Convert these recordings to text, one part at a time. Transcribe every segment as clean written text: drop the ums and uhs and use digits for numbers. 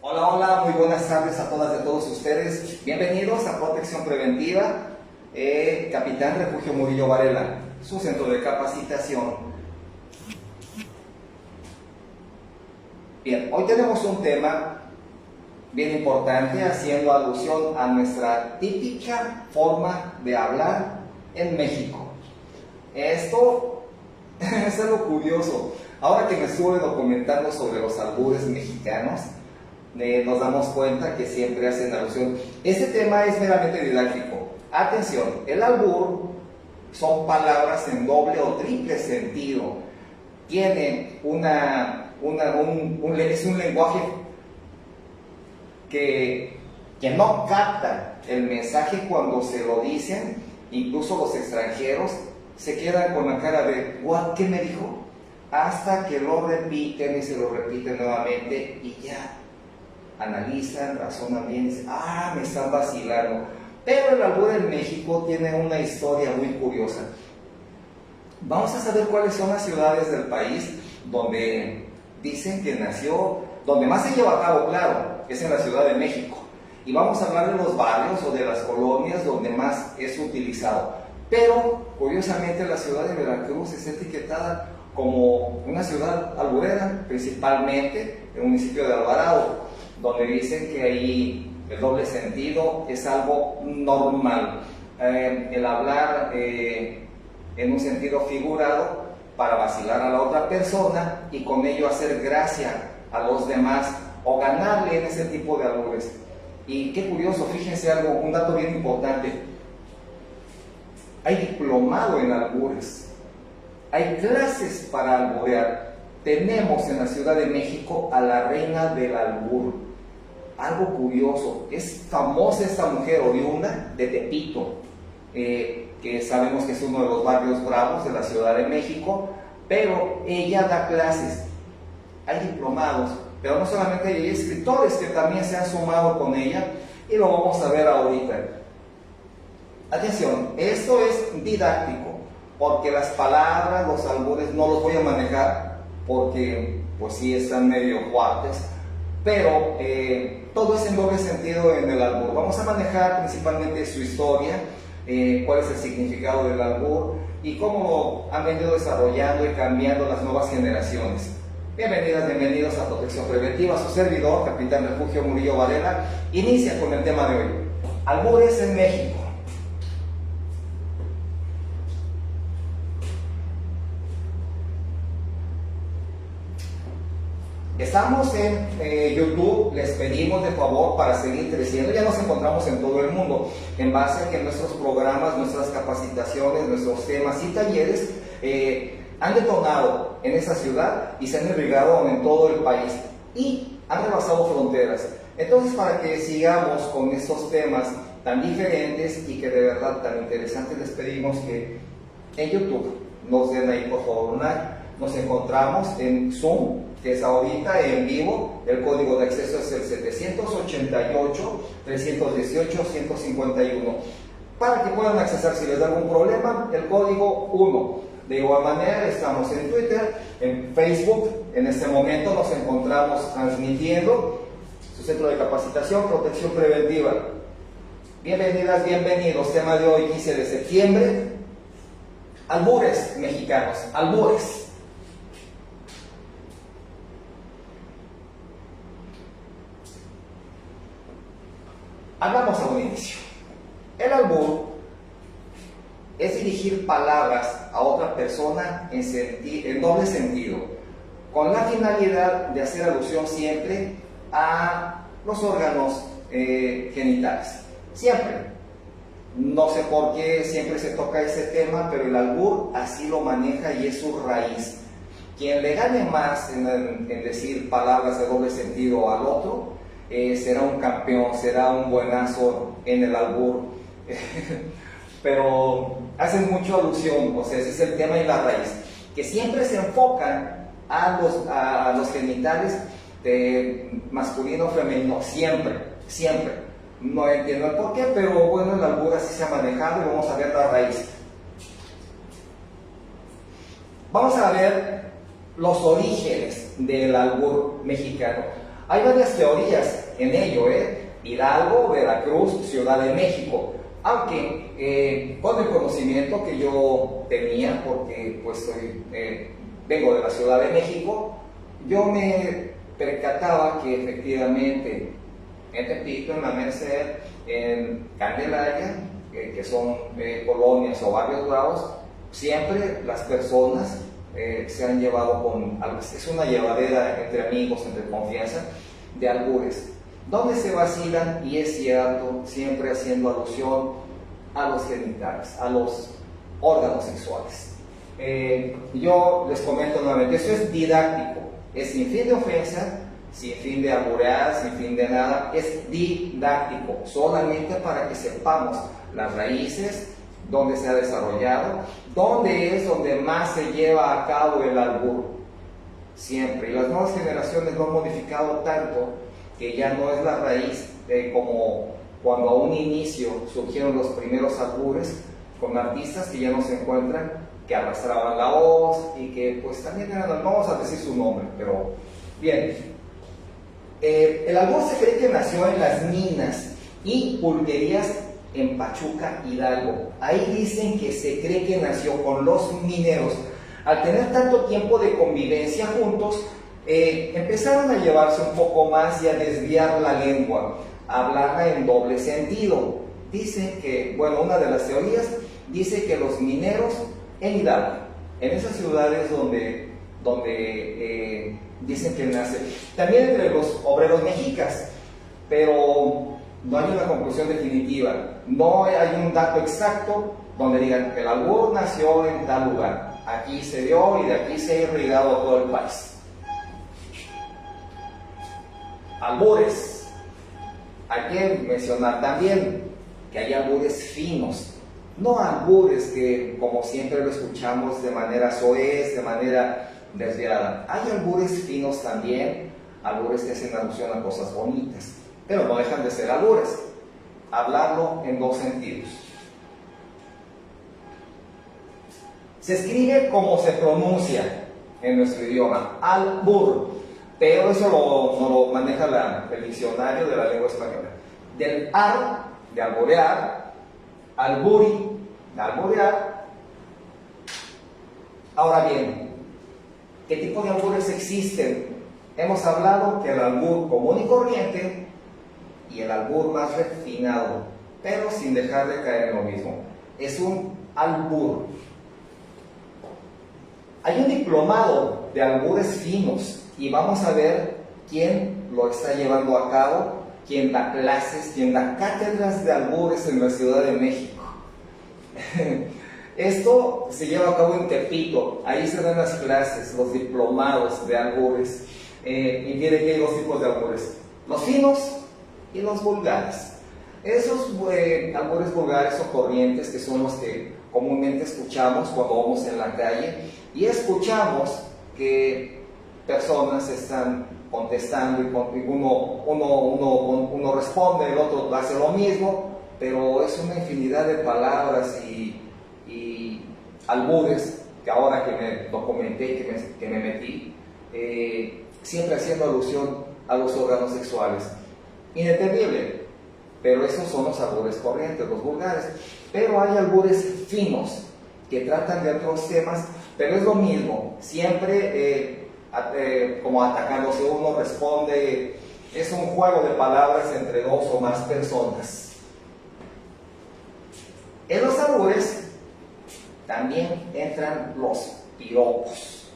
Hola, hola, muy buenas tardes a todas y a todos ustedes. Bienvenidos a Protección Preventiva, Capitán Refugio Murillo Varela, su centro de capacitación. Bien, hoy tenemos un tema bien importante haciendo alusión a nuestra típica forma de hablar en México. Esto es algo curioso. Ahora que me estuve documentando sobre los albures mexicanos, nos damos cuenta que siempre hacen alusión. Este tema es meramente didáctico. Atención, el albur son palabras en doble o triple sentido. Tienen es un lenguaje que no capta el mensaje cuando se lo dicen. Incluso los extranjeros se quedan con la cara de ¿what? ¿Qué me dijo? Hasta que lo repiten y se lo repiten nuevamente y ya analizan, razonan bien y dicen, me están vacilando. Pero el albur en México tiene una historia muy curiosa. Vamos a saber cuáles son las ciudades del país donde dicen que nació, donde más se lleva a cabo, claro, es en la Ciudad de México. Y vamos a hablar de los barrios o de las colonias donde más es utilizado. Pero, curiosamente, la ciudad de Veracruz es etiquetada como una ciudad alburera, principalmente el municipio de Alvarado, donde dicen que ahí el doble sentido es algo normal. El hablar en un sentido figurado para vacilar a la otra persona y con ello hacer gracia a los demás o ganarle en ese tipo de albures. Y qué curioso, fíjense algo, un dato bien importante. Hay diplomado en albures, hay clases para alburear. Tenemos en la Ciudad de México a la reina del albur. Algo curioso, es famosa esta mujer oriunda de Tepito, que sabemos que es uno de los barrios bravos de la Ciudad de México, pero ella da clases, hay diplomados, pero no solamente hay escritores que también se han sumado con ella y lo vamos a ver ahorita. Atención, esto es didáctico, porque las palabras, los albures no los voy a manejar, porque pues sí están medio fuertes, pero todo es en doble sentido en el albur. Vamos a manejar principalmente su historia, cuál es el significado del albur y cómo han venido desarrollando y cambiando las nuevas generaciones. Bienvenidas, bienvenidos a Protección Preventiva. Su servidor, Capitán Refugio Murillo Varela, inicia con el tema de hoy: albures en México. Estamos en YouTube, les pedimos de favor para seguir creciendo. Ya nos encontramos en todo el mundo, en base a que nuestros programas, nuestras capacitaciones, nuestros temas y talleres han detonado en esa ciudad y se han irrigado en todo el país y han rebasado fronteras. Entonces, para que sigamos con estos temas tan diferentes y que de verdad tan interesantes, les pedimos que en YouTube nos den ahí por favor un like. Nos encontramos en Zoom, que es ahorita en vivo. El código de acceso es el 788-318-151. Para que puedan accesar si les da algún problema, el código 1. De igual manera, estamos en Twitter, en Facebook. En este momento nos encontramos transmitiendo su centro de capacitación, Protección Preventiva. Bienvenidas, bienvenidos. Tema de hoy, 15 de septiembre. Albures mexicanos, albures. Hagamos a un inicio. El albur es dirigir palabras a otra persona en doble sentido, con la finalidad de hacer alusión siempre a los órganos genitales. Siempre. No sé por qué siempre se toca ese tema, pero el albur así lo maneja y es su raíz. Quien le gane más en decir palabras de doble sentido al otro, será un campeón, será un buenazo en el albur. Pero hacen mucho alusión, o sea, ese es el tema y la raíz, que siempre se enfocan a los genitales de masculino o femenino, siempre. No entiendo el por qué, pero bueno, el albur así se ha manejado y vamos a ver la raíz. Vamos a ver los orígenes del albur mexicano. Hay varias teorías en ello, Hidalgo, Veracruz, Ciudad de México. Aunque con el conocimiento que yo tenía, porque pues vengo de la Ciudad de México, yo me percataba que efectivamente en Tepito, en La Merced, en Candelaria, que son colonias o barrios bravos, siempre las personas se han llevado es una llevadera entre amigos, entre confianza, de albures, donde se vacilan, y es cierto, siempre haciendo alusión a los genitales, a los órganos sexuales. Yo les comento nuevamente, esto es didáctico, es sin fin de ofensa, sin fin de alburear, sin fin de nada, es didáctico, solamente para que sepamos las raíces, dónde se ha desarrollado, dónde es donde más se lleva a cabo el albur, siempre. Y las nuevas generaciones lo han modificado tanto que ya no es la raíz como cuando a un inicio surgieron los primeros albures con artistas que ya no se encuentran, que arrastraban la voz y que pues también eran, no vamos a decir su nombre, pero bien. El albur se cree que nació en las minas y pulquerías en Pachuca, Hidalgo. Ahí dicen que se cree que nació con los mineros. Al tener tanto tiempo de convivencia juntos, empezaron a llevarse un poco más y a desviar la lengua, a hablarla en doble sentido. Dicen que, bueno, una de las teorías dice que los mineros en Hidalgo, en esas ciudades donde dicen que nace, también entre los obreros mexicas, pero no hay una conclusión definitiva, no hay un dato exacto donde digan que el albur nació en tal lugar, aquí se dio y de aquí se ha irrigado a todo el país. Albures, hay que mencionar también que hay albures finos, no albures que como siempre lo escuchamos de manera soez, de manera desviada. Hay albures finos también, albures que hacen alusión a cosas bonitas, pero no dejan de ser albures. Hablarlo en dos sentidos. Se escribe como se pronuncia en nuestro idioma, albur, pero eso no lo maneja el diccionario de la lengua española. Del ar, de alburear, alburi, de alburear. Ahora bien, ¿qué tipo de albures existen? Hemos hablado que el albur común y corriente y el albur más refinado, pero sin dejar de caer en lo mismo, es un albur. Hay un diplomado de albures finos y vamos a ver quién lo está llevando a cabo, quién da clases, quién da cátedras de albures en la Ciudad de México. Esto se lleva a cabo en Tepito, ahí se dan las clases, los diplomados de albures. Y tiene que hay dos tipos de albures, los finos y los vulgares. Esos albures vulgares o corrientes, que son los que comúnmente escuchamos cuando vamos en la calle y escuchamos que personas están contestando y uno responde, el otro hace lo mismo, pero es una infinidad de palabras y albures que ahora que me documenté, que me metí, siempre haciendo alusión a los órganos sexuales. Inentendible, pero esos son los albures corrientes, los vulgares. Pero hay albures finos que tratan de otros temas, pero es lo mismo, siempre como atacándose, uno responde, es un juego de palabras entre dos o más personas. En los albures también entran los piropos.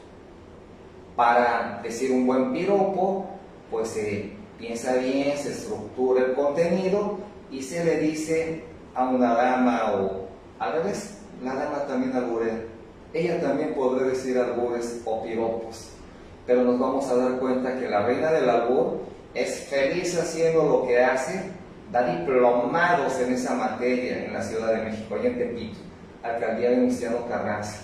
Para decir un buen piropo, pues se piensa bien, se estructura el contenido y se le dice a una dama, o al revés, la dama también alburea. Ella también podrá decir albures o piropos, pero nos vamos a dar cuenta que la reina del albur es feliz haciendo lo que hace, da diplomados en esa materia en la Ciudad de México, allá en Tepito, alcaldía de Venustiano Carranza.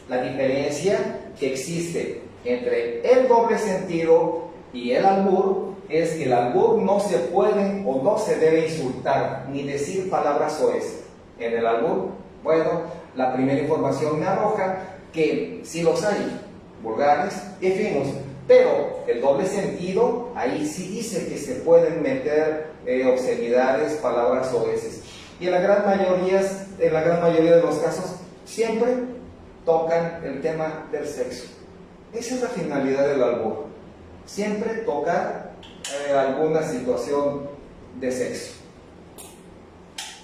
La diferencia que existe entre el doble sentido y el albur es que el albur no se puede o no se debe insultar ni decir palabras soez. En el albur, bueno, la primera información me arroja que sí los hay, vulgares y finos. Pero el doble sentido, ahí sí dice que se pueden meter obscenidades, palabras soeces. Y en la gran mayoría de los casos, siempre tocan el tema del sexo. Esa es la finalidad del albur. Siempre tocar alguna situación de sexo.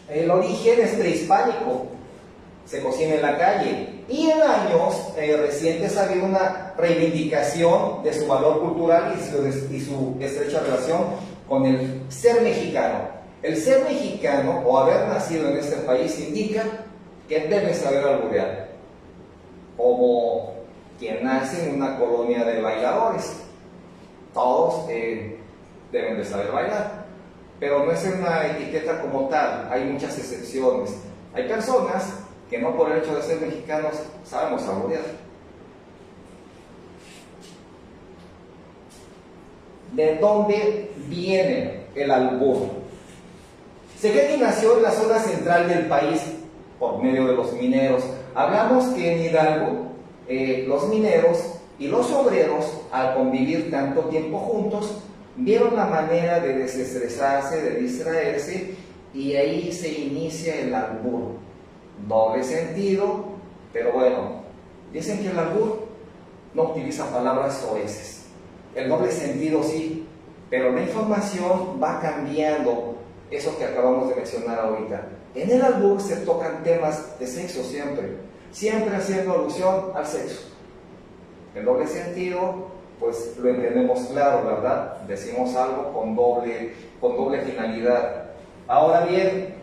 El origen es prehispánico, se cocina en la calle, y en años recientes ha habido una reivindicación de su valor cultural y su estrecha relación con el ser mexicano. El ser mexicano o haber nacido en este país indica que debe saber alburear, como quien nace en una colonia de bailadores. Todos deben de saber bailar, pero no es una etiqueta como tal, hay muchas excepciones. Hay personas que no por el hecho de ser mexicanos sabemos alburear. ¿De dónde viene el albur? Se cree que nació en la zona central del país por medio de los mineros. Hablamos que en Hidalgo los mineros y los obreros, al convivir tanto tiempo juntos, vieron la manera de desestresarse, de distraerse, y ahí se inicia el albur. Doble sentido, pero bueno, dicen que el albur no utiliza palabras soeces. El doble sentido sí, pero la información va cambiando, eso que acabamos de mencionar ahorita. En el albur se tocan temas de sexo siempre haciendo alusión al sexo. El doble sentido, pues lo entendemos claro, ¿verdad? Decimos algo con doble finalidad. Ahora bien,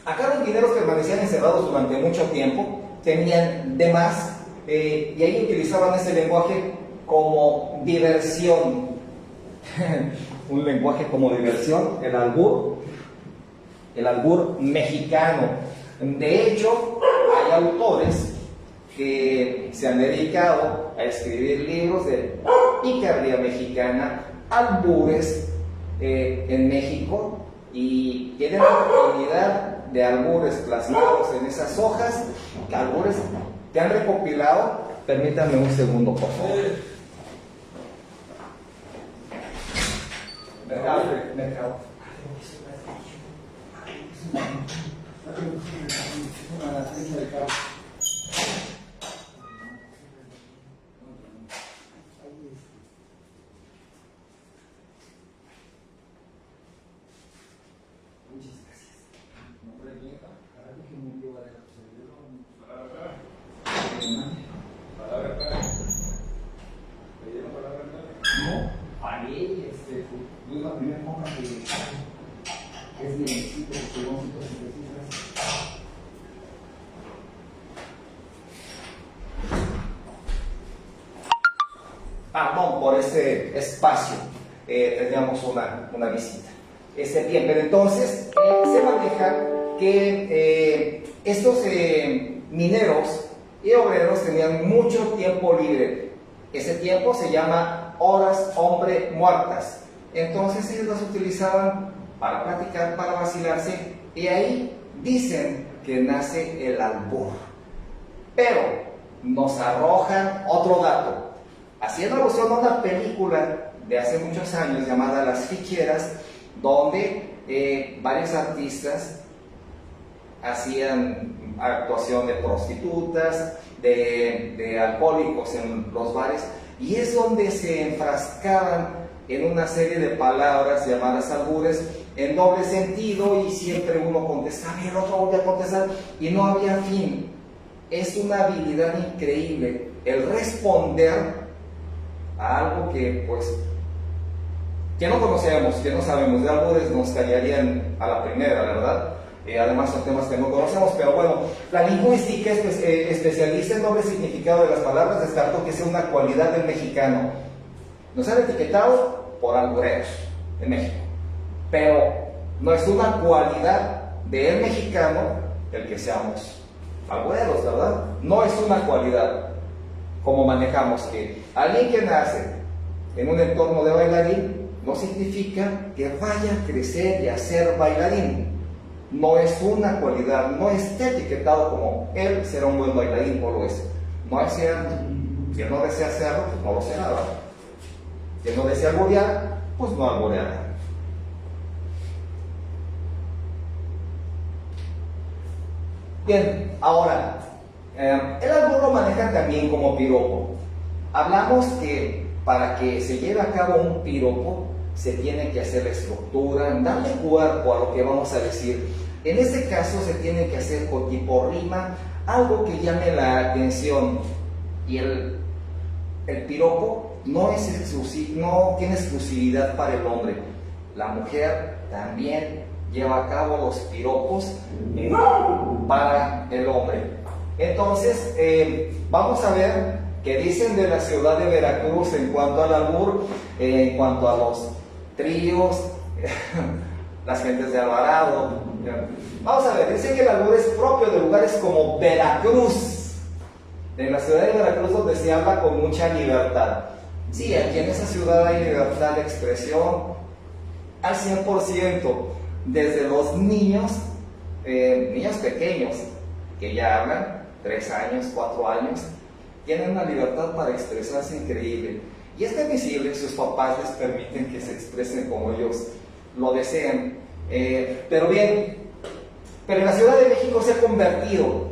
acá los mineros permanecían encerrados durante mucho tiempo, tenían de más, y ahí utilizaban ese lenguaje como diversión. Un lenguaje como diversión, el albur mexicano. De hecho, hay autores que se han dedicado a escribir libros de picardía mexicana, albures en México, y tienen la oportunidad de albures plasmados en esas hojas, albures que han recopilado. Permítanme un segundo, por favor. Mercado. Perdón por ese espacio, teníamos una visita. Bien, pero entonces se maneja que estos mineros y obreros tenían mucho tiempo libre. Ese tiempo se llama horas hombre muertas. Entonces ellos las utilizaban para platicar, para vacilarse, y ahí dicen que nace el albur. Pero nos arrojan otro dato, haciendo alusión a una película de hace muchos años llamada Las Ficheras, donde varios artistas hacían actuación de prostitutas, de alcohólicos en los bares, y es donde se enfrascaban en una serie de palabras llamadas albures en doble sentido, y siempre uno contestaba y el otro volvía a contestar y no había fin. Es una habilidad increíble el responder a algo que no conocemos, que no sabemos. De albures nos callarían a la primera, ¿verdad? Además son temas que no conocemos, pero bueno, la lingüística especialista en doble significado de las palabras descartó que sea una cualidad del mexicano. Nos han etiquetado por albureros en México, pero no es una cualidad del mexicano el que seamos albureros, ¿verdad? No es una cualidad, como manejamos que alguien que nace en un entorno de bailarín no significa que vaya a crecer y a ser bailarín. No es una cualidad, no está etiquetado como él será un buen bailarín o lo es. No es cierto. Quien no desea hacerlo, pues no lo será, ¿verdad? Quien no desea alborear, pues no alboreará. Bien, ahora, el albur lo manejan también como piropo. Hablamos que para que se lleve a cabo un piropo, se tiene que hacer la estructura, darle cuerpo a lo que vamos a decir. En este caso se tiene que hacer con tipo rima, algo que llame la atención. Y el piropo no tiene exclusividad para el hombre. La mujer también lleva a cabo los piropos para el hombre. Entonces, vamos a ver qué dicen de la ciudad de Veracruz en cuanto al albur, en cuanto a los tríos, las gentes de Alvarado. Vamos a ver, dicen que el albur es propio de lugares como Veracruz. En la ciudad de Veracruz, donde se habla con mucha libertad. Sí, aquí en esa ciudad hay libertad de expresión al 100%, desde los niños pequeños que ya hablan, 3 años, 4 años, tienen una libertad para expresarse increíble. Y es permisible, sus papás les permiten que se expresen como ellos lo desean. Pero en la Ciudad de México se ha convertido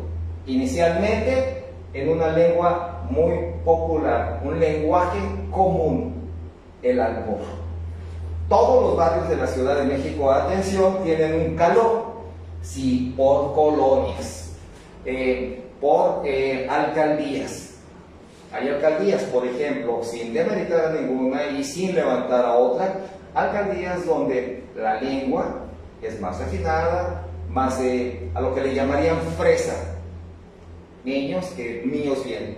inicialmente en una lengua muy popular, un lenguaje común, el albur. Todos los barrios de la Ciudad de México, atención, tienen un caló, sí, por colonias, por alcaldías. Hay alcaldías, por ejemplo, sin demeritar a ninguna y sin levantar a otra, alcaldías donde la lengua es más refinada, más a lo que le llamarían fresa, niños bien.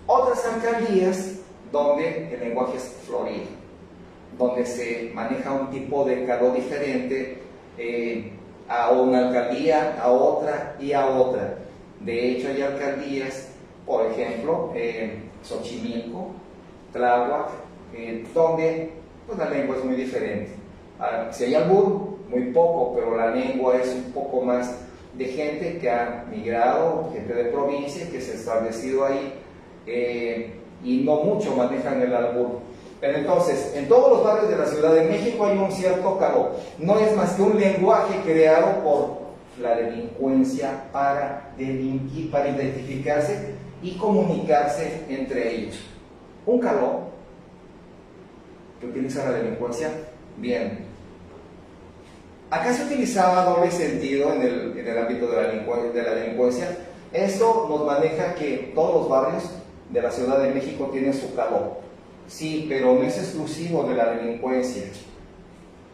Otras alcaldías donde el lenguaje es florido, donde se maneja un tipo de caló diferente a una alcaldía, a otra y a otra. De hecho, hay alcaldías, por ejemplo, Xochimilco, Tláhuac, donde pues, la lengua es muy diferente. Si hay albur, muy poco, pero la lengua es un poco más de gente que ha migrado, gente de provincia que se ha establecido ahí, y no mucho manejan el albur. Pero entonces, en todos los barrios de la Ciudad de México hay un cierto caló. No es más que un lenguaje creado por la delincuencia para delinquir, para identificarse y comunicarse entre ellos. Un caló que utiliza la delincuencia, bien. Acá se utilizaba doble sentido en el ámbito de la delincuencia. Esto nos maneja que todos los barrios de la Ciudad de México tienen su caló. Sí, pero no es exclusivo de la delincuencia.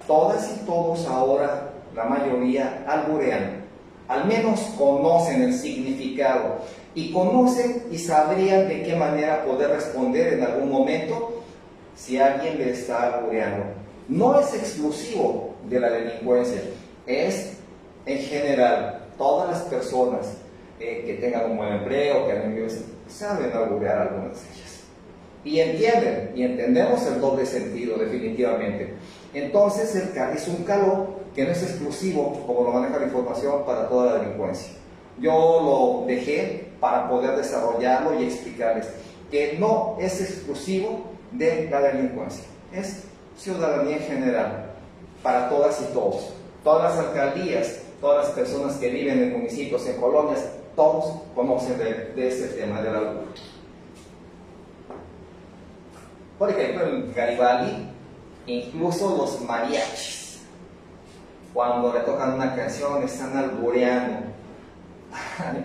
Todas y todos ahora, la mayoría, alburean. Al menos conocen el significado y conocen y sabrían de qué manera poder responder en algún momento si alguien le está albureando. No es exclusivo de la delincuencia, es en general. Todas las personas que tengan un buen empleo, que han vivido, saben alburear algunas de ellas. Y entienden, y entendemos el doble sentido definitivamente. Entonces es un caló que no es exclusivo, como lo maneja la información, para toda la delincuencia. Yo lo dejé para poder desarrollarlo y explicarles que no es exclusivo de la delincuencia, es ciudadanía en general, para todas y todos. Todas las alcaldías, todas las personas que viven en municipios, en colonias, todos conocen de este tema del albur. Por ejemplo, en Garibaldi, incluso los mariachis, cuando le tocan una canción, están albureando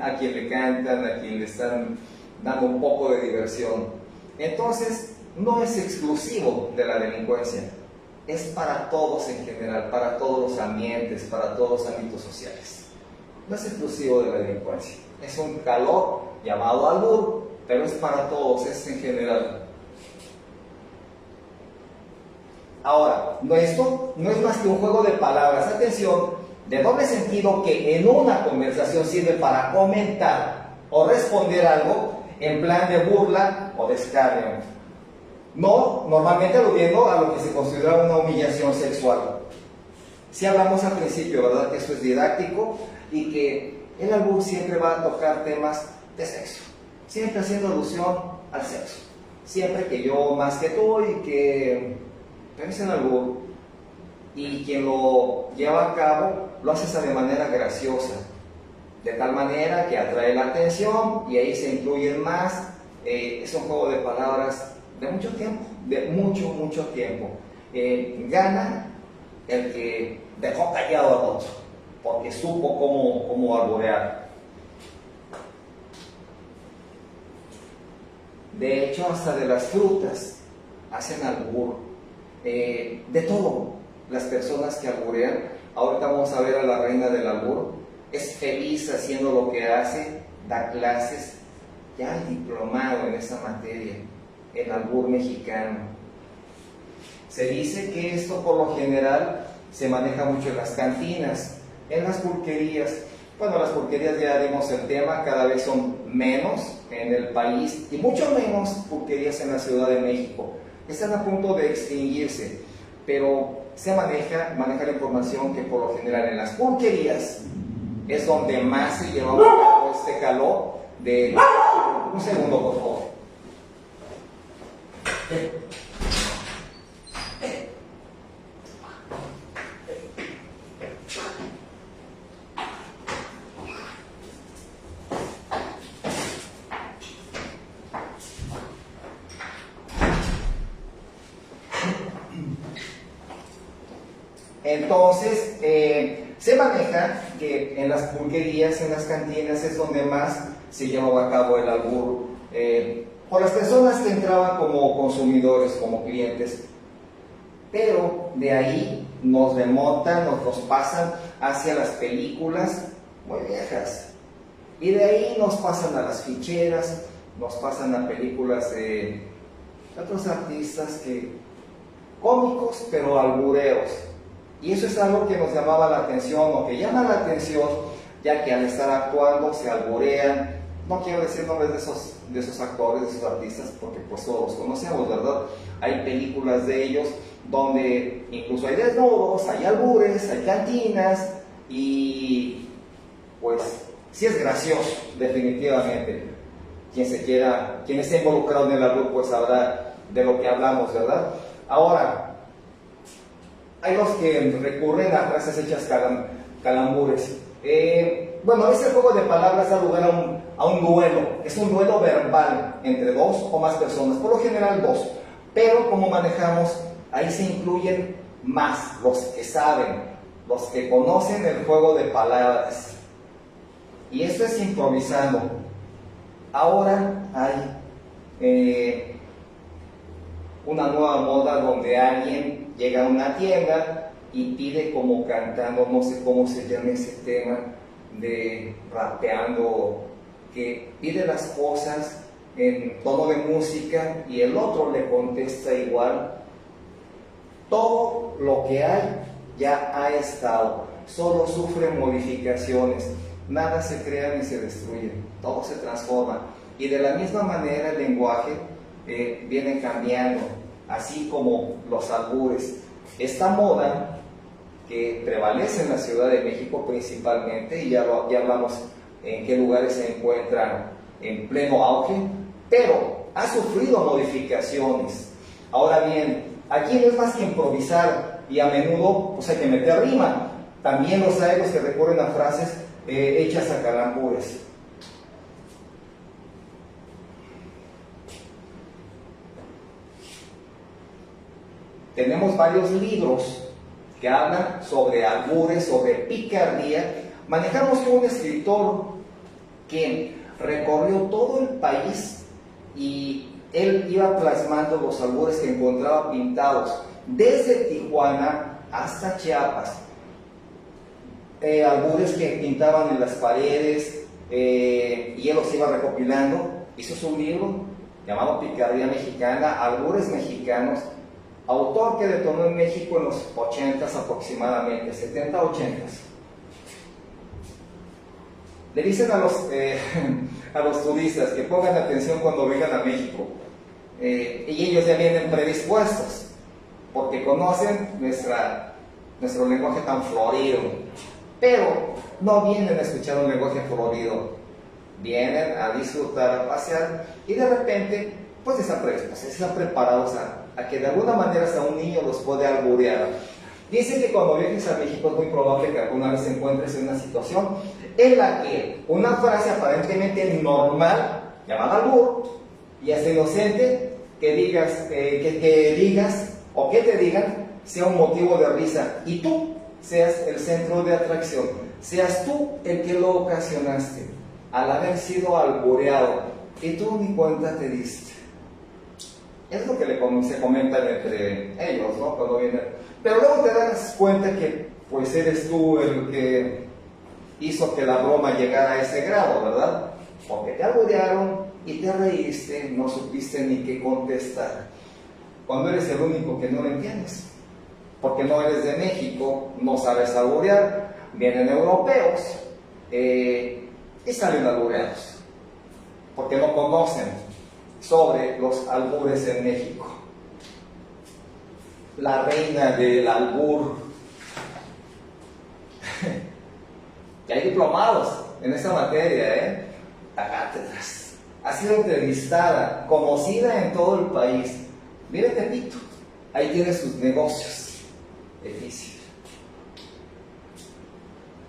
a quien le cantan, a quien le están dando un poco de diversión. Entonces, no es exclusivo de la delincuencia, es para todos en general, para todos los ambientes, para todos los ámbitos sociales. No es exclusivo de la delincuencia, es un calor llamado albur, pero es para todos, es en general. Ahora, esto no es más que un juego de palabras, atención, de doble sentido que en una conversación sirve para comentar o responder algo en plan de burla o de escarnio. No normalmente aludiendo a lo que se considera una humillación sexual. Si hablamos al principio, ¿verdad?, que esto es didáctico y que el albur siempre va a tocar temas de sexo. siempre haciendo alusión al sexo. Siempre que yo más que tú y que es el albur. Y quien lo lleva a cabo lo hace de manera graciosa, de tal manera que atrae la atención y ahí se incluyen más. Es un juego de palabras de mucho tiempo, de mucho tiempo. Gana el que dejó callado al otro, porque supo cómo alburear. De hecho, hasta de las frutas hacen albur. De todo, las personas que alburean. Ahorita vamos a ver a la reina del albur. Es feliz haciendo lo que hace, da clases, ya diplomado en esa materia, el albur mexicano. Se dice que esto por lo general se maneja mucho en las cantinas, en las pulquerías. Bueno, las pulquerías ya dimos el tema, cada vez son menos en el país y mucho menos pulquerías en la Ciudad de México. Están a punto de extinguirse, pero se maneja la información que por lo general en las pulquerías es donde más se lleva a cabo este calor de... Un segundo, por favor. Entonces, se maneja que en las pulquerías, en las cantinas, es donde más se llevaba a cabo el albur, por las personas que entraban como consumidores, como clientes. Pero de ahí nos remontan, nos pasan hacia las películas muy viejas. Y de ahí nos pasan a las ficheras, nos pasan a películas de otros artistas cómicos, pero albureros. Y eso es algo que nos llamaba la atención, o que llama la atención, ya que al estar actuando se alburean. No quiero decir nombres de esos actores, de esos artistas, porque pues todos los conocemos, ¿verdad? Hay películas de ellos donde incluso hay desnudos, hay albures, hay cantinas, y pues sí es gracioso, definitivamente. Quien esté involucrado en el albur, pues sabrá de lo que hablamos, ¿verdad? Ahora, hay los que recurren a frases hechas calambures. Bueno, ese juego de palabras da lugar a un duelo. Es un duelo verbal entre dos o más personas, por lo general dos. Pero como manejamos, ahí se incluyen más los que saben, los que conocen el juego de palabras. Y esto es improvisando. Ahora hay una nueva moda donde alguien llega a una tienda y pide como cantando, no sé cómo se llama ese tema, de rapeando, que pide las cosas en tono de música y el otro le contesta igual. Todo lo que hay ya ha estado, solo sufre modificaciones, nada se crea ni se destruye, todo se transforma. Y de la misma manera el lenguaje viene cambiando, así como los albures. Esta moda que prevalece en la Ciudad de México principalmente, y ya hablamos en qué lugares se encuentran en pleno auge, pero ha sufrido modificaciones. Ahora bien, aquí no es más que improvisar, y a menudo pues hay que meter rima. También los hay los que recurren a frases hechas a calambures. Tenemos varios libros que hablan sobre albures, sobre picardía. Manejamos con un escritor que recorrió todo el país y él iba plasmando los albures que encontraba pintados desde Tijuana hasta Chiapas. Albures que pintaban en las paredes, y él los iba recopilando. Hizo un libro llamado Picardía Mexicana, Albures Mexicanos, autor que detonó en México en los 80s aproximadamente, 70, 80s. Le dicen a los turistas que pongan atención cuando vengan a México, y ellos ya vienen predispuestos, porque conocen nuestro lenguaje tan florido, pero no vienen a escuchar un lenguaje florido, vienen a disfrutar, a pasear, y de repente, pues están preparados a que de alguna manera hasta un niño los puede alburear. Dice que cuando viajes a México es muy probable que alguna vez te encuentres en una situación en la que una frase aparentemente normal, llamada albur, y hasta inocente, que digas o que te digan, sea un motivo de risa, y tú seas el centro de atracción, seas tú el que lo ocasionaste, al haber sido albureado, y tú ni cuenta te diste. Es lo que se comentan entre ellos, ¿no? Cuando vienen. Pero luego te das cuenta que pues eres tú el que hizo que la broma llegara a ese grado, ¿verdad? Porque te alburearon y te reíste, no supiste ni qué contestar. Cuando eres el único que no lo entiendes. Porque no eres de México, no sabes alburear, vienen europeos y salen albureados. Porque no conocen sobre los albures en México. La reina del albur. Y hay diplomados en esta materia, a cátedras. Ha sido entrevistada, conocida en todo el país. Mira Tepito, ahí tiene sus negocios. Difícil.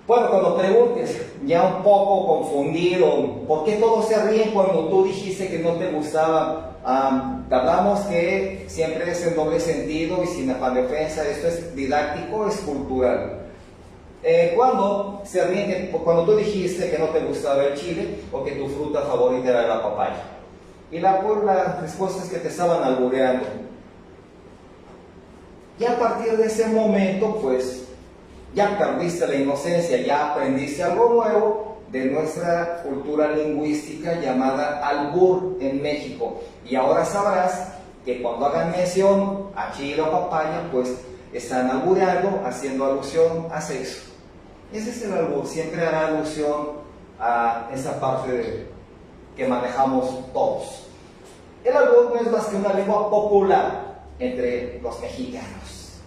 Bueno, cuando preguntes, ya un poco confundido, ¿por qué todos se ríen cuando tú dijiste que no te gustaba? Hablamos que siempre es en doble sentido y sin afán de ofensa. Esto es didáctico, es cultural. Cuando se ríen, cuando tú dijiste que no te gustaba el chile o que tu fruta favorita era la papaya, y la respuesta es que te estaban albureando. Y a partir de ese momento, pues ya perdiste la inocencia, ya aprendiste algo nuevo de nuestra cultura lingüística llamada albur en México. Y ahora sabrás que cuando hagan mención a chile o papaya, pues están albureando, haciendo alusión a sexo. Ese es el albur, siempre hará alusión a esa parte que manejamos todos. El albur no es más que una lengua popular entre los mexicanos.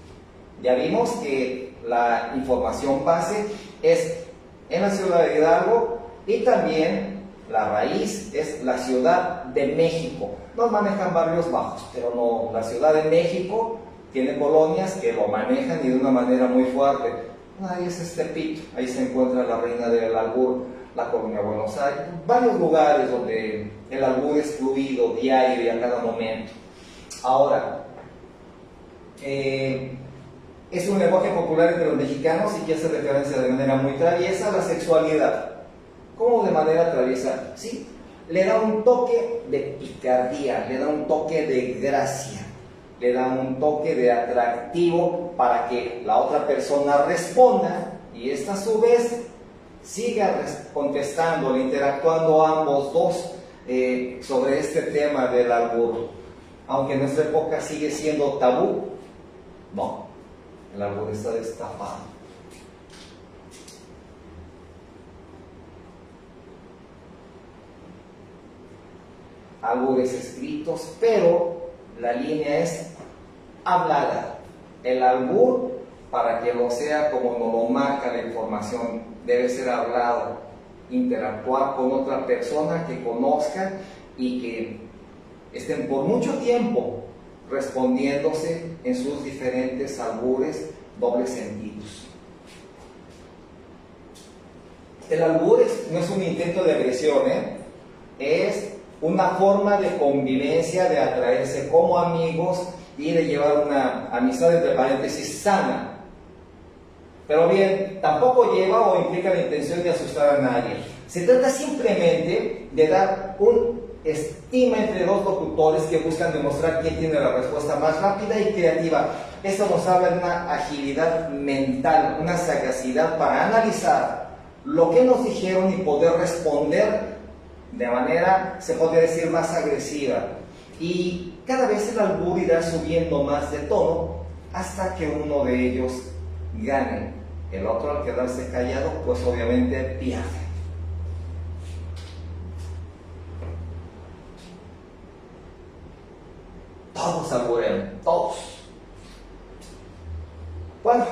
Ya vimos que la información base es en la ciudad de Hidalgo y también la raíz es la Ciudad de México. Nos manejan barrios bajos, pero no, la Ciudad de México tiene colonias que lo manejan y de una manera muy fuerte. Ahí es Tepito, ahí se encuentra la reina del albur, la colonia Buenos Aires, varios lugares donde el albur es fluido, diario y a cada momento. Ahora, es un lenguaje popular entre los mexicanos y que hace referencia de manera muy traviesa a la sexualidad. ¿Cómo de manera traviesa? Sí, le da un toque de picardía, le da un toque de gracia, le da un toque de atractivo para que la otra persona responda y esta a su vez siga contestando, interactuando ambos dos sobre este tema del albur. Aunque en nuestra época sigue siendo tabú, no, el albur está destapado. Albures escritos, pero la línea es hablada. El albur, para que lo sea como nos lo marca la información, debe ser hablado, interactuar con otra persona que conozca y que estén por mucho tiempo respondiéndose en sus diferentes albures, dobles sentidos. El albur no es un intento de agresión, es una forma de convivencia, de atraerse como amigos y de llevar una amistad, entre paréntesis, sana. Pero bien, tampoco lleva o implica la intención de asustar a nadie. Se trata simplemente de dar un estima entre dos locutores que buscan demostrar quién tiene la respuesta más rápida y creativa. Esto nos habla de una agilidad mental, una sagacidad para analizar lo que nos dijeron y poder responder de manera, se podría decir, más agresiva. Y cada vez el albur irá subiendo más de tono hasta que uno de ellos gane. El otro, al quedarse callado, pues obviamente pierde. Todos alburean, todos. Bueno,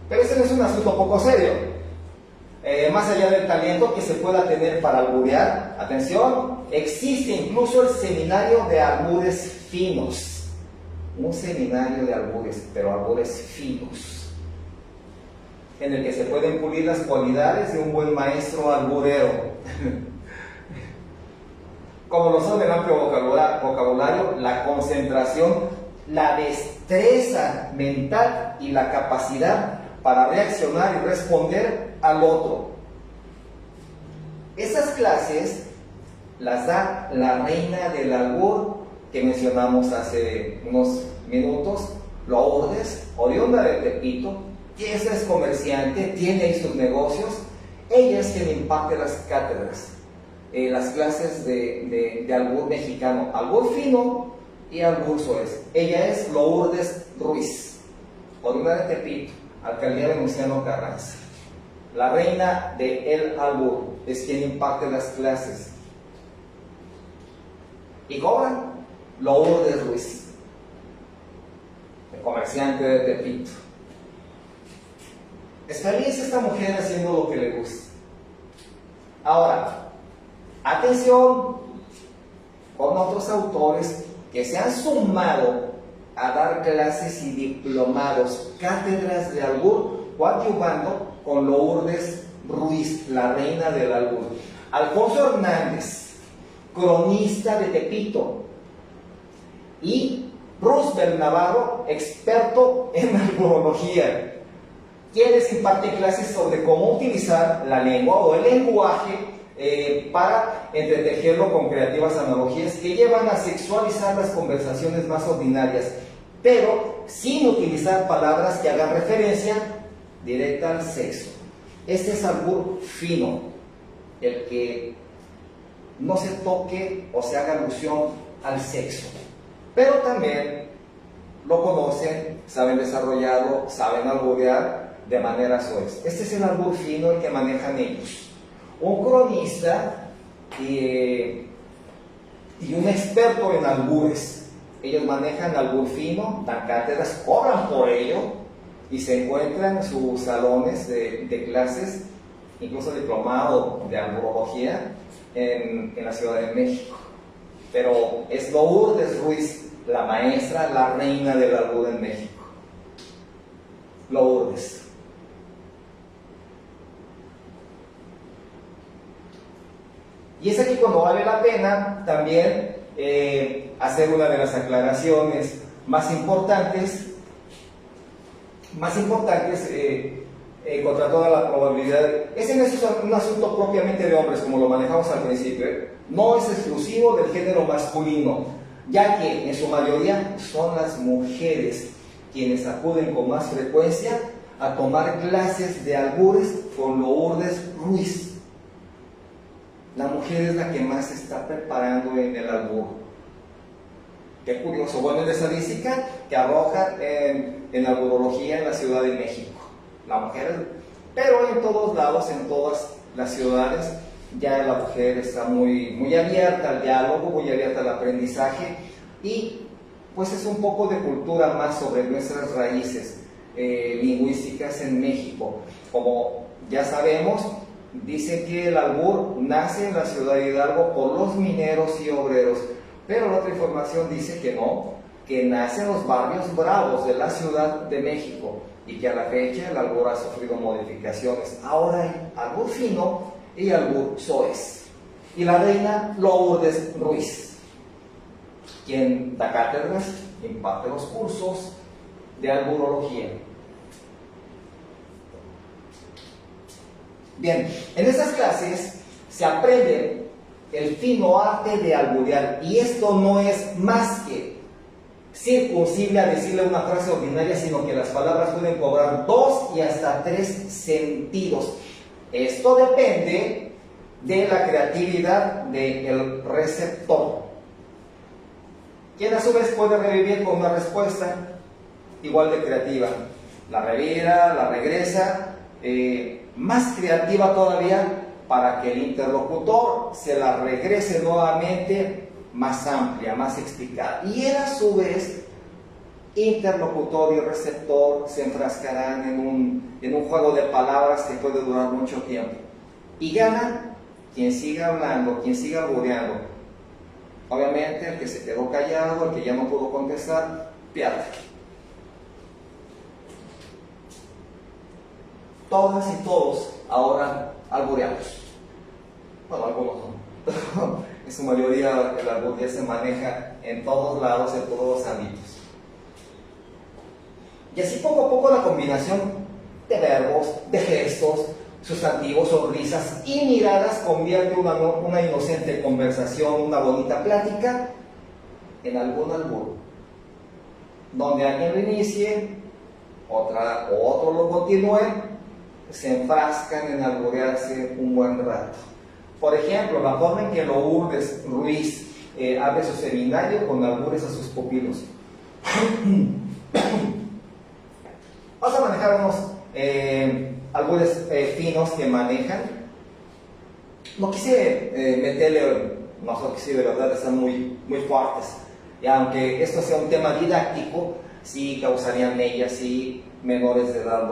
pero ese no es un asunto poco serio. más allá del talento que se pueda tener para alburear, atención, existe incluso el seminario de albures finos. Un seminario de albures, pero albures finos, en el que se pueden pulir las cualidades de un buen maestro alburero, como lo son el amplio vocabulario, la concentración, la destreza mental y la capacidad para reaccionar y responder al otro. Esas clases las da la reina del albur que mencionamos hace unos minutos, Lourdes, oriunda de Tepito, que esa es comerciante, tiene ahí sus negocios. Ella es quien imparte las cátedras, las clases de albur mexicano, albur fino y albur soez. Ella es Lourdes Ruiz, oriunda de Tepito, alcaldía de Venustiano Carranza. La reina de el albur es quien imparte las clases. ¿Y cobran? Lourdes Ruiz, el comerciante de Tepito. Es feliz esta mujer haciendo lo que le gusta. Ahora, atención con otros autores que se han sumado a dar clases y diplomados, cátedras de albur, coadyuvando con Lourdes Ruiz, la reina del albur. Alfonso Hernández, cronista de Tepito, y Roosevelt Navarro, experto en alburología, quienes imparten clases sobre cómo utilizar la lengua o el lenguaje para entretejerlo con creativas analogías que llevan a sexualizar las conversaciones más ordinarias, pero sin utilizar palabras que hagan referencia directa al sexo. Este es albur fino, el que no se toque o se haga alusión al sexo, pero también lo conocen, saben desarrollarlo, saben alburear de manera soez. Este es el albur fino, el que manejan ellos. Un cronista y un experto en albures. Ellos manejan albur fino, dan cátedras, cobran por ello y se encuentran en sus salones de clases, incluso diplomado de alburología en la Ciudad de México. Pero es Lourdes Ruiz, la maestra, la reina del albur en México. Lourdes. Y es aquí cuando vale la pena también hacer una de las aclaraciones más importantes contra toda la probabilidad. Ese no es un asunto propiamente de hombres, como lo manejamos al principio, no es exclusivo del género masculino, ya que en su mayoría son las mujeres quienes acuden con más frecuencia a tomar clases de albures con Lourdes Ruiz. La mujer es la que más se está preparando en el albur. Qué curioso. Bueno, es la estadística que arroja en alburología en la Ciudad de México. La mujer, pero en todos lados, en todas las ciudades, ya la mujer está muy abierta al diálogo, muy abierta al aprendizaje, y pues es un poco de cultura más sobre nuestras raíces lingüísticas en México. Como ya sabemos, dice que el albur nace en la ciudad de Hidalgo por los mineros y obreros, pero la otra información dice que no, que nace en los barrios bravos de la Ciudad de México y que a la fecha el albur ha sufrido modificaciones. Ahora hay albur fino y albur soez. Y la reina Lourdes Ruiz, quien da cátedras, imparte los cursos de alburología. Bien, en estas clases se aprende el fino arte de alburear, y esto no es más que circuncible a decirle una frase ordinaria, sino que las palabras pueden cobrar 2 y hasta 3 sentidos. Esto depende de la creatividad del receptor, quien a su vez puede revivir con una respuesta igual de creativa. La revira, la regresa, más creativa todavía, para que el interlocutor se la regrese nuevamente más amplia, más explicada. Y él a su vez, interlocutor y receptor, se enfrascarán en un juego de palabras que puede durar mucho tiempo. Y gana quien siga hablando, quien siga albureando. Obviamente el que se quedó callado, el que ya no pudo contestar, pierde. Todas y todos ahora albureamos. Bueno, algunos no. En su mayoría el albur ya se maneja en todos lados, en todos los ámbitos. Y así poco a poco la combinación de verbos, de gestos, sustantivos, sonrisas y miradas convierte una inocente conversación, una bonita plática, en algún albur. Donde alguien lo inicie, otro lo continúe, se enfrascan en alburearse un buen rato. Por ejemplo, la forma en que Lourdes Ruiz abre su seminario con albures a sus pupilos. Vamos a manejar unos albures finos que manejan. No quise meterle, no sé si de verdad están muy fuertes. Y aunque esto sea un tema didáctico, sí causarían ellas si menores de edad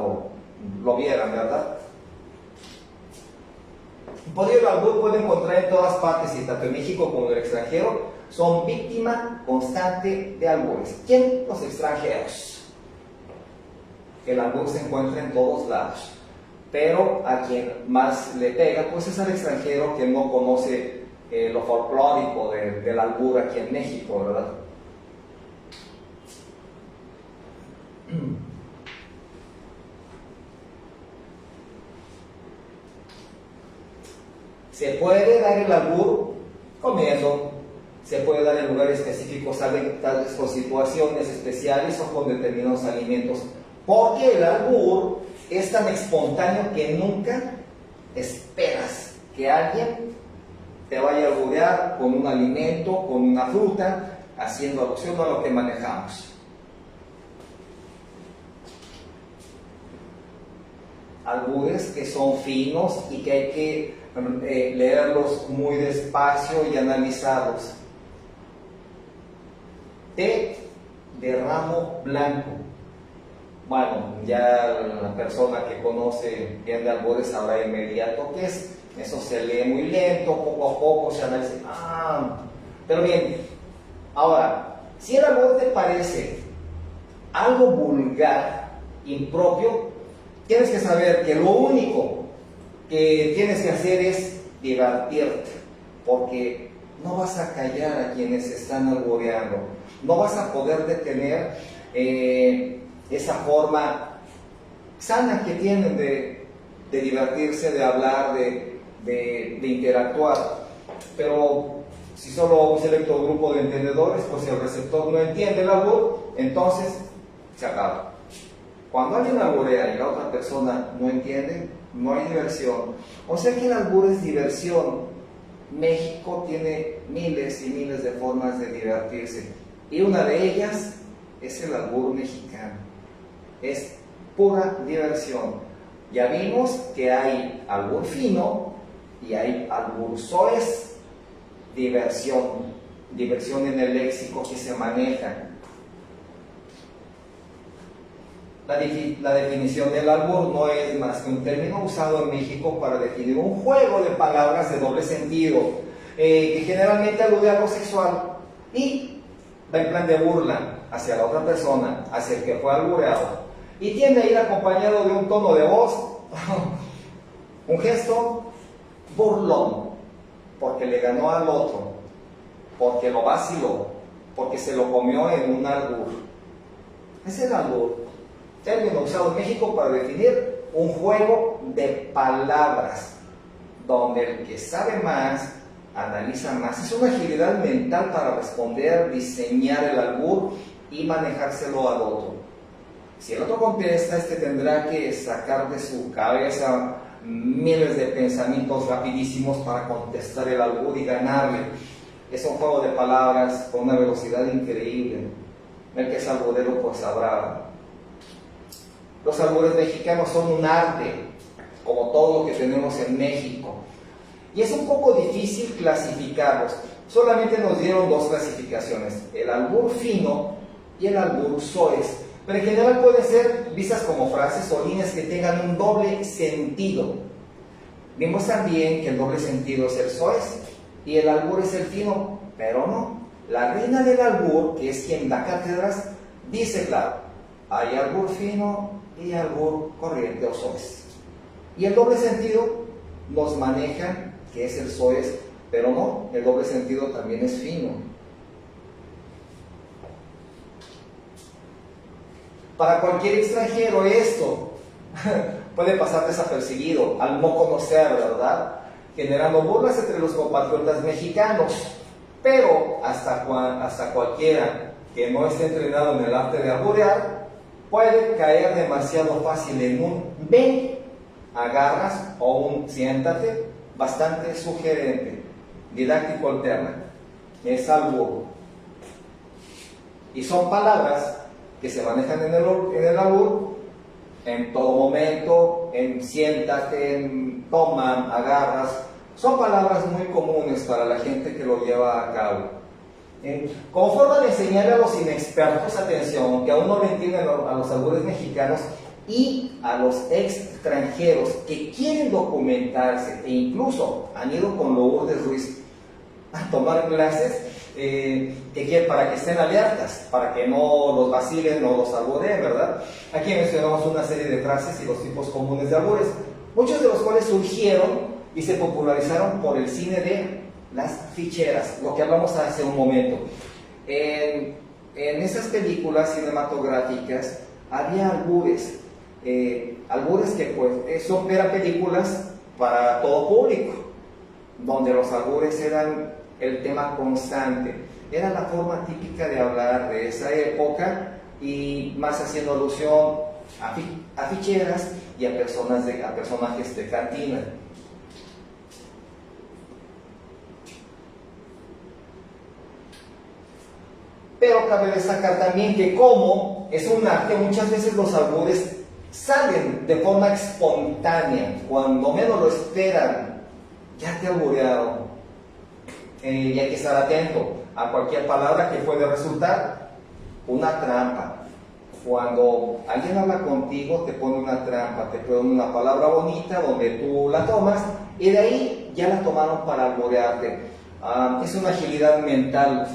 lo vieran, ¿verdad? Por ello, el albur puede encontrar en todas partes, y tanto en México como en el extranjero, son víctima constante de albures. ¿Quién? Los extranjeros. El albur se encuentra en todos lados, pero a quien más le pega, pues es al extranjero que no conoce lo folclórico del albur aquí en México, ¿verdad? Se puede dar el albur comiendo, se puede dar en lugares específicos, tales con situaciones especiales o con determinados alimentos, porque el albur es tan espontáneo que nunca esperas que alguien te vaya a alburear con un alimento, con una fruta, haciendo alusión a lo que manejamos. Albures que son finos y que hay que leerlos muy despacio y analizarlos. Té de ramo blanco. Bueno, ya la persona que conoce bien de albures sabrá de inmediato qué es. Eso se lee muy lento, poco a poco se analiza. Pero bien, ahora, si el albur te parece algo vulgar, impropio, tienes que saber que lo único que tienes que hacer es divertirte, porque no vas a callar a quienes están albureando, no vas a poder detener esa forma sana que tienen de divertirse, de hablar, de interactuar. Pero si solo un selecto grupo de entendedores, pues el receptor no entiende el albur, entonces se acaba. Cuando alguien alburea y la otra persona no entiende, no hay diversión. O sea que el albur es diversión. México tiene miles y miles de formas de divertirse, y una de ellas es el albur mexicano. Es pura diversión. Ya vimos que hay albur fino y hay albur soez. Diversión en el léxico que se maneja. La definición del albur no es más que un término usado en México para definir un juego de palabras de doble sentido, que generalmente alude a lo sexual y va en plan de burla hacia la otra persona, hacia el que fue albureado, y tiende a ir acompañado de un tono de voz, un gesto burlón, porque le ganó al otro, porque lo vaciló, porque se lo comió en un albur. Es el albur, término usado en México para definir un juego de palabras, donde el que sabe más, analiza más. Es una agilidad mental para responder, diseñar el albur y manejárselo al otro. Si el otro contesta, este tendrá que sacar de su cabeza miles de pensamientos rapidísimos para contestar el albur y ganarle. Es un juego de palabras con una velocidad increíble. El que es alburero pues sabrá. Los albures mexicanos son un arte, como todo lo que tenemos en México. Y es un poco difícil clasificarlos. Solamente nos dieron dos clasificaciones, el albur fino y el albur soez. Pero en general pueden ser vistas como frases o líneas que tengan un doble sentido. Vimos también que el doble sentido es el soez y el albur es el fino, pero no. La reina del albur, que es quien da cátedras, dice claro, hay albur fino y albur corriente o soez. Y el doble sentido nos maneja, que es el soez, pero no, el doble sentido también es fino. Para cualquier extranjero esto puede pasar desapercibido al no conocer, ¿verdad? Generando burlas entre los compatriotas mexicanos. Pero hasta cualquiera que no esté entrenado en el arte de alburear puede caer demasiado fácil en un ven, agarras o un siéntate bastante sugerente, didáctico alterna. Es albur. Y son palabras que se manejan en el albur en todo momento, en siéntate, en toma, agarras. Son palabras muy comunes para la gente que lo lleva a cabo. Como forma de enseñarle a los inexpertos, atención, que aún no le entienden a los albures mexicanos y a los extranjeros que quieren documentarse e incluso han ido con Lourdes Ruiz a tomar clases, para que estén alertas, para que no los vacilen o los albureen, ¿verdad? Aquí mencionamos una serie de frases y los tipos comunes de albures, muchos de los cuales surgieron y se popularizaron por el cine de las ficheras, lo que hablamos hace un momento. En esas películas cinematográficas había albures, albures que pues eran películas para todo público, donde los albures eran el tema constante, era la forma típica de hablar de esa época y más haciendo alusión a ficheras y a personajes de cantina. Pero cabe destacar también que como es un arte, muchas veces los albures salen de forma espontánea, cuando menos lo esperan, ya te alburearon. Y hay que estar atento a cualquier palabra que puede resultar una trampa. Cuando alguien habla contigo, te pone una trampa, te pone una palabra bonita donde tú la tomas y de ahí ya la tomaron para alburearte. Es una agilidad mental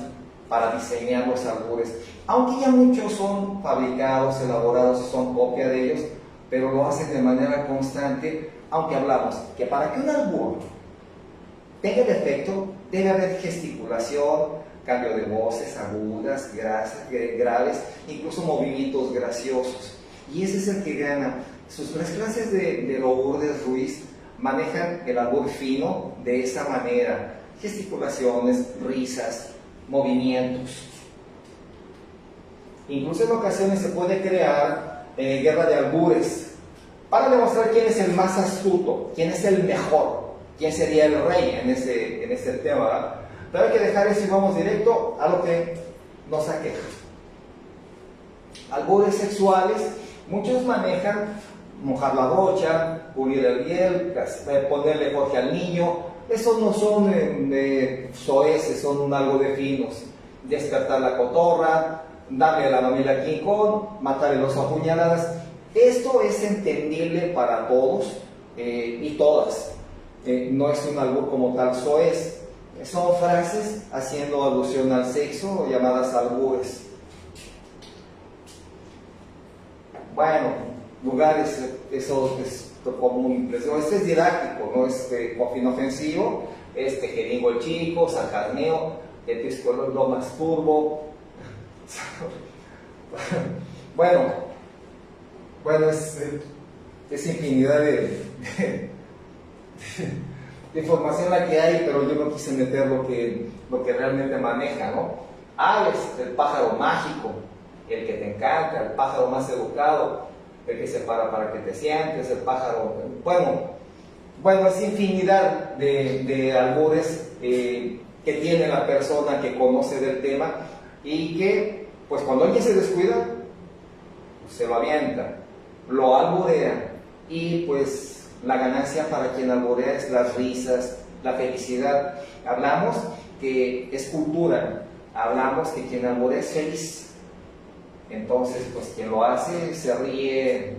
para diseñar los albures, aunque ya muchos son fabricados, elaborados, son copia de ellos, pero lo hacen de manera constante, aunque hablamos que para que un albur tenga el efecto debe haber gesticulación, cambio de voces agudas, graves, incluso movimientos graciosos, y ese es el que gana. Las clases de Lourdes Ruiz manejan el albur fino de esa manera, gesticulaciones, risas, movimientos. Incluso en ocasiones se puede crear guerra de albures para demostrar quién es el más astuto, quién es el mejor, quién sería el rey en este tema, ¿verdad? Pero hay que dejar eso y vamos directo a lo que nos aqueja. Albures sexuales, muchos manejan mojar la brocha, pulir el hiel, ponerle Jorge al niño. Esos no son soeces, son algo de finos. Despertar la cotorra, darle la mamila a King Kong, matarle los a puñaladas. Esto es entendible para todos y todas. No es un albur como tal soez. Son frases haciendo alusión al sexo, llamadas albures. Bueno, lugares, eso es común. Este es didáctico, no es inofensivo. Jeringo el chico, Sacarneo, Episcolo lo masturbo. Bueno, es infinidad de información la que hay, pero yo no quise meter lo que realmente maneja, ¿no? Aves, el pájaro mágico, el que te encanta, el pájaro más educado, el que se para que te sientes, el pájaro... Bueno, es infinidad de albures que tiene la persona que conoce del tema y que, pues cuando alguien se descuida, se lo avienta, lo alburea y pues la ganancia para quien alburea es las risas, la felicidad. Hablamos que es cultura, hablamos que quien alburea es feliz. Entonces, pues quien lo hace se ríe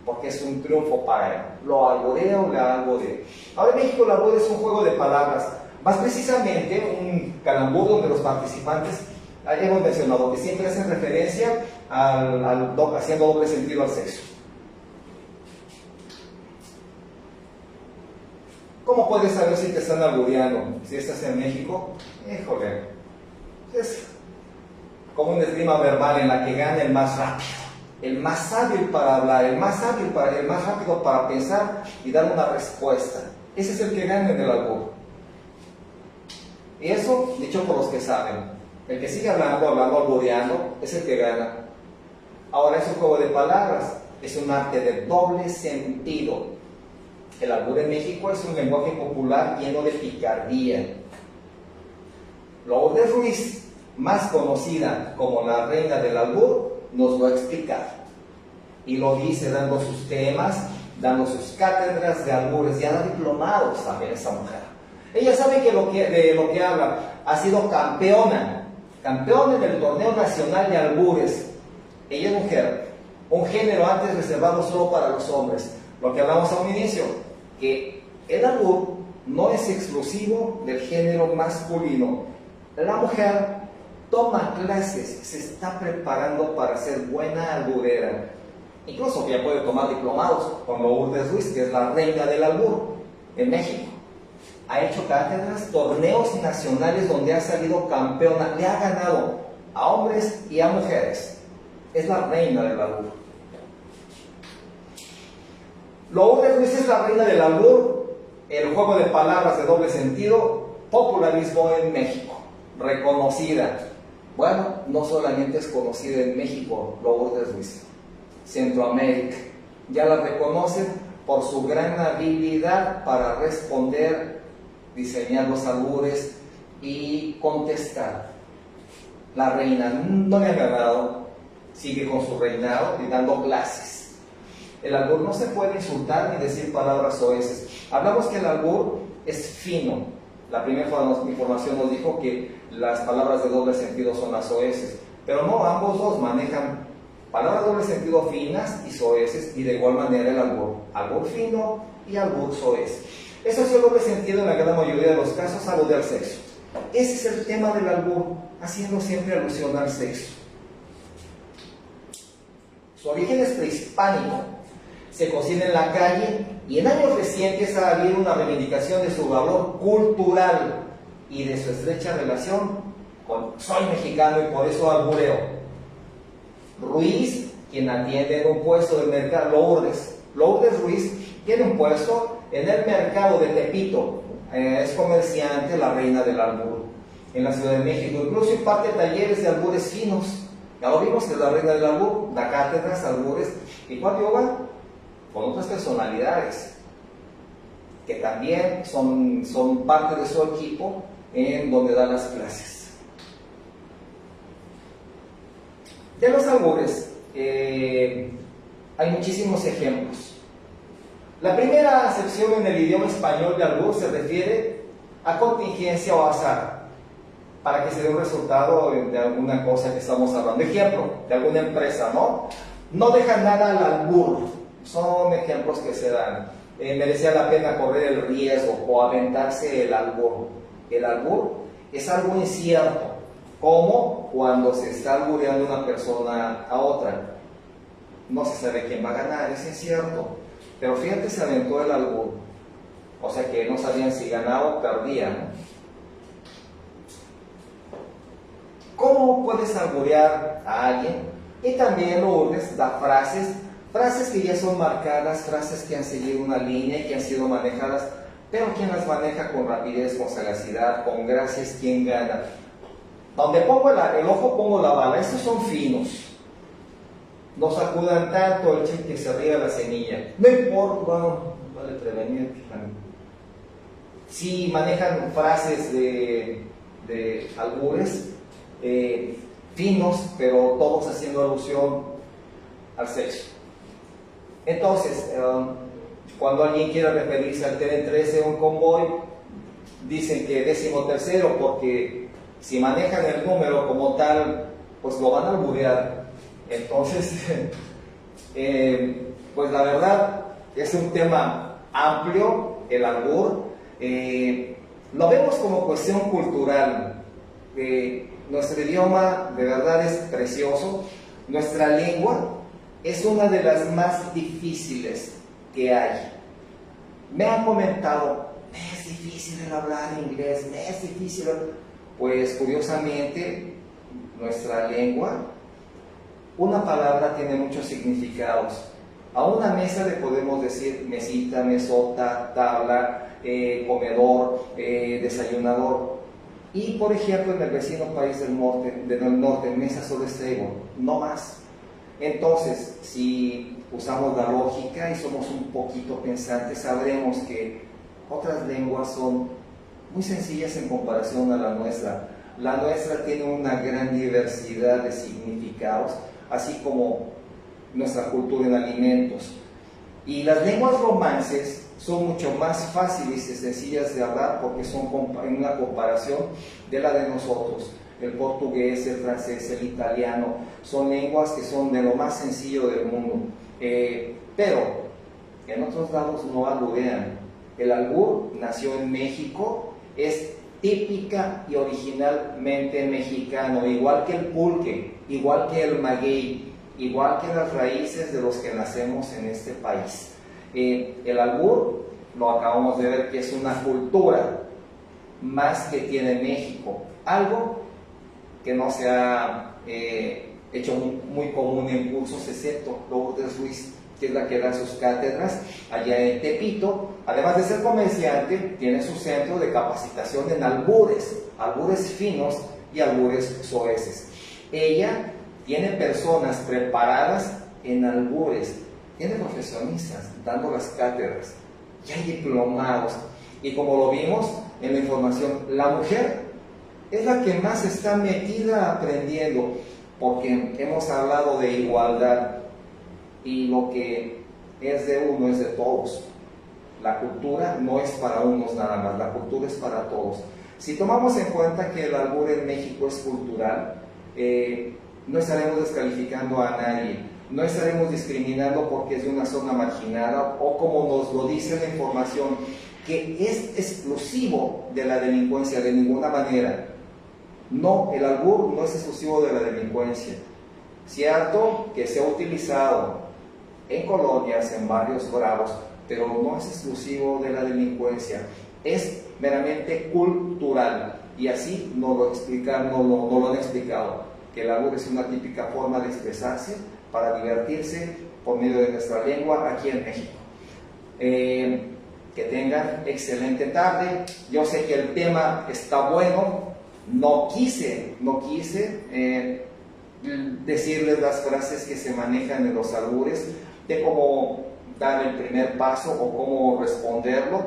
porque es un triunfo para él. Lo albureo, le albureo. Ahora en México el albur es un juego de palabras, más precisamente un calambur donde los participantes, hemos mencionado que siempre hacen referencia haciendo doble sentido al sexo. ¿Cómo puedes saber si te están albureando? Si estás en México, híjole, es como una esgrima verbal en la que gana el más rápido, el más hábil para hablar, el más rápido para pensar y dar una respuesta. Ese es el que gana en el albur. Y eso, dicho por los que saben, el que sigue hablando, albureando, es el que gana. Ahora es un juego de palabras, es un arte de doble sentido. El albur en México es un lenguaje popular lleno de picardía. Lourdes Ruiz, más conocida como la reina del albur, nos lo ha explicado. Y lo dice dando sus temas, dando sus cátedras de albures, ya da diplomados también esa mujer. Ella sabe de lo que habla, ha sido campeona en el torneo nacional de albures. Ella es mujer, un género antes reservado solo para los hombres. Lo que hablamos a un inicio, que el albur no es exclusivo del género masculino. La mujer toma clases, se está preparando para ser buena alburera. Incluso ya puede tomar diplomados con Lourdes Ruiz, que es la reina del albur en México. Ha hecho cátedras, torneos nacionales donde ha salido campeona, le ha ganado a hombres y a mujeres. Es la reina del albur. Lourdes Ruiz es la reina del albur, el juego de palabras de doble sentido, popularizó en México, reconocida. Bueno, no solamente es conocida en México, Lourdes Ruiz, Centroamérica, ya la reconocen por su gran habilidad para responder, diseñar los albures y contestar. La reina no le ha ganado, sigue con su reinado y dando clases. El albur no se puede insultar ni decir palabras soeces. Hablamos que el albur es fino. La primera información nos dijo que las palabras de doble sentido son las soeces, pero no, ambos dos manejan palabras de doble sentido finas y soeces, y de igual manera el albur fino y albur soez. Eso es el doble sentido en la gran mayoría de los casos, alude al sexo. Ese es el tema del albur, haciendo siempre alusión al sexo. Su origen es prehispánico, se cocina en la calle y en años recientes ha habido una reivindicación de su valor cultural y de su estrecha relación con soy mexicano y por eso albureo. Ruiz, quien atiende en un puesto del mercado, Lourdes Ruiz tiene un puesto en el mercado de Tepito, es comerciante, la reina del albur en la Ciudad de México, incluso imparte talleres de albures finos. Ya lo vimos, que es la reina del albur, da cátedras, albures, y cuando va con otras personalidades que también son parte de su equipo en donde da las clases. De los albures hay muchísimos ejemplos. La primera acepción en el idioma español de albur se refiere a contingencia o azar, para que se dé un resultado de alguna cosa que estamos hablando. Ejemplo, de alguna empresa, ¿no? No deja nada al albur. Son ejemplos que se dan. Merecía la pena correr el riesgo o aventarse el albur. El albur es algo incierto, como cuando se está albureando una persona a otra. No se sabe quién va a ganar, es incierto. Pero fíjate, se aventó el albur. O sea que no sabían si ganaba o perdía, ¿no? ¿Cómo puedes alburear a alguien? Y también Lourdes da frases que ya son marcadas, frases que han seguido una línea y que han sido manejadas, pero quien las maneja con rapidez, con sagacidad, con gracia es quien gana. Donde pongo el ojo pongo la bala, estos son finos. No sacudan tanto el que se riega la semilla. No importa, vale prevenir. Si manejan frases de albures, finos, pero todos haciendo alusión al sexo. Entonces, cuando alguien quiere referirse al tren 13 o un convoy, dicen que 13º, porque si manejan el número como tal, pues lo van a alburear. Entonces, pues la verdad es un tema amplio, el albur. Lo vemos como cuestión cultural. Nuestro idioma de verdad es precioso. Nuestra lengua es una de las más difíciles que hay. Me han comentado, me es difícil el hablar inglés, me es difícil. Pues curiosamente, nuestra lengua, una palabra tiene muchos significados. A una mesa le podemos decir mesita, mesota, tabla, comedor, desayunador. Y por ejemplo, en el vecino país del norte, mesa solo es table, no más. Entonces, si usamos la lógica y somos un poquito pensantes, sabremos que otras lenguas son muy sencillas en comparación a la nuestra. La nuestra tiene una gran diversidad de significados, así como nuestra cultura en alimentos. Y las lenguas romances son mucho más fáciles y sencillas de hablar porque son en una comparación de la de nosotros. El portugués, el francés, el italiano, son lenguas que son de lo más sencillo del mundo. Pero en otros lados no alburean. El albur nació en México, es típica y originalmente mexicano, igual que el pulque, igual que el maguey, igual que las raíces de los que nacemos en este país. El albur, lo acabamos de ver, que es una cultura más que tiene México, algo que no se ha hecho muy común en cursos, excepto Lourdes Ruiz, que es la que da sus cátedras allá en Tepito. Además de ser comerciante, tiene su centro de capacitación en albures, albures finos y albures soeces. Ella tiene personas preparadas en albures, tiene profesionistas dando las cátedras, y hay diplomados. Y como lo vimos en la información, la mujer es la que más está metida aprendiendo, porque hemos hablado de igualdad, y lo que es de uno es de todos. La cultura no es para unos nada más, la cultura es para todos. Si tomamos en cuenta que el albur en México es cultural, no estaremos descalificando a nadie, no estaremos discriminando porque es de una zona marginada o como nos lo dice la información, que es exclusivo de la delincuencia, de ninguna manera. No, el albur no es exclusivo de la delincuencia. Cierto que se ha utilizado en colonias, en barrios bravos, pero no es exclusivo de la delincuencia, es meramente cultural. Y así nos lo han explicado, que el albur es una típica forma de expresarse para divertirse por medio de nuestra lengua aquí en México. Que tengan excelente tarde. Yo sé que el tema está bueno, no quise decirles las frases que se manejan en los albures, de cómo dar el primer paso o cómo responderlo,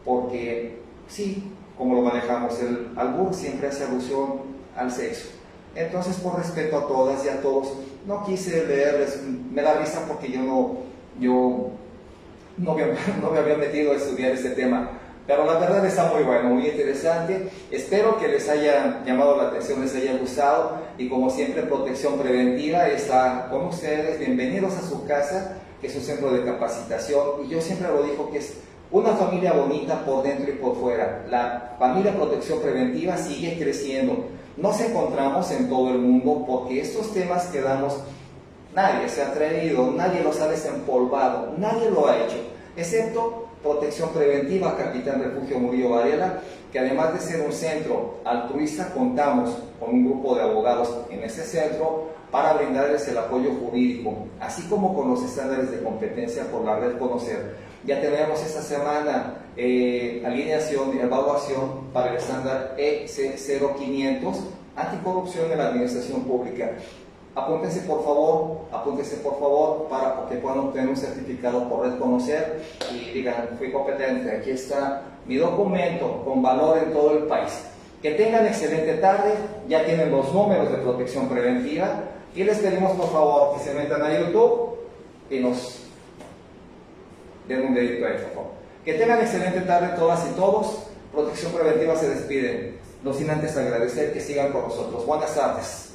porque sí, como lo manejamos, el albur siempre hace alusión al sexo. Entonces, por respeto a todas y a todos, no quise leerles. Me da risa porque yo no me había metido a estudiar este tema, pero la verdad está muy bueno, muy interesante. Espero que les haya llamado la atención, les haya gustado, y como siempre, Protección Preventiva está con ustedes. Bienvenidos a su casa, que es un centro de capacitación, y yo siempre lo digo que es una familia bonita por dentro y por fuera. La familia Protección Preventiva sigue creciendo. Nos encontramos en todo el mundo porque estos temas que damos, nadie se ha atrevido, nadie los ha desempolvado, nadie lo ha hecho, excepto Protección Preventiva Capitán Refugio Murillo Varela, que además de ser un centro altruista, contamos con un grupo de abogados en ese centro para brindarles el apoyo jurídico, así como con los estándares de competencia por la red Conocer. Ya tenemos esta semana alineación y evaluación para el estándar EC0500, anticorrupción en la administración pública. Apúntense por favor, para que puedan obtener un certificado por red Conocer y digan, fui competente, aquí está mi documento con valor en todo el país. Que tengan excelente tarde, ya tienen los números de Protección Preventiva, y les pedimos por favor que se metan a YouTube y nos den un dedito ahí, por favor. Que tengan excelente tarde todas y todos. Protección Preventiva se despide, no sin antes agradecer que sigan con nosotros. Buenas tardes.